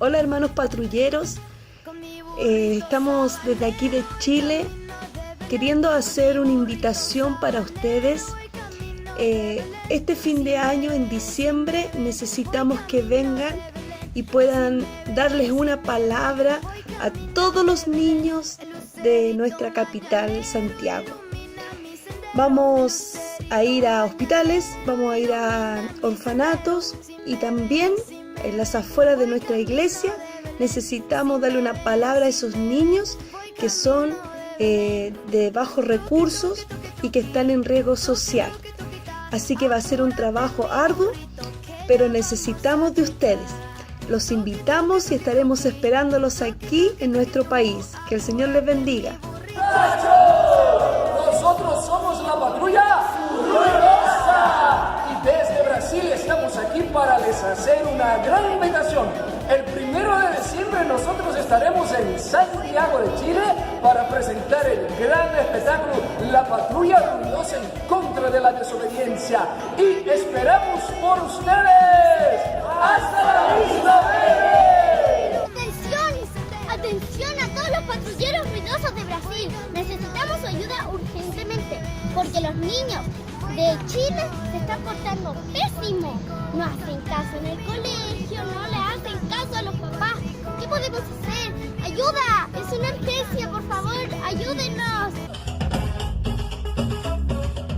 Hola hermanos patrulleros, estamos desde aquí de Chile queriendo hacer una invitación para ustedes. Este fin de año, en diciembre, necesitamos que vengan y puedan darles una palabra a todos los niños de nuestra capital, Santiago. Vamos a ir a hospitales, vamos a ir a orfanatos y también en las afueras de nuestra iglesia necesitamos darle una palabra a esos niños que son de bajos recursos y que están en riesgo social. Así que va a ser un trabajo arduo, pero necesitamos de ustedes. Los invitamos y estaremos esperándolos aquí en nuestro país. Que el Señor les bendiga. Nosotros somos la patrulla Furiosa y desde Brasil estamos aquí para les hacer una gran invitación. El 1 de diciembre nosotros estaremos en Santiago de Chile para presentar el gran espectáculo La Patrulla Ruidosa en contra de la desobediencia y esperamos por ustedes. ¡Hasta la vista, baby! ¡Atención a todos los patrulleros ruidosos de Brasil! Necesitamos su ayuda urgentemente porque los niños de Chile se están portando pésimo. No hacen caso en el colegio, no le hacen caso a los papás. ¿Qué podemos hacer? ¡Ayuda! ¡Es una emergencia! ¡Por favor, ayúdenos!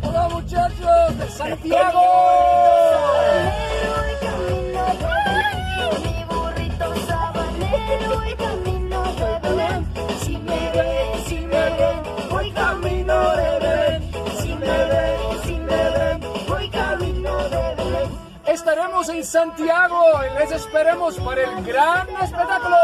¡Hola muchachos de Santiago! Estaremos en Santiago y les esperemos para el gran espectáculo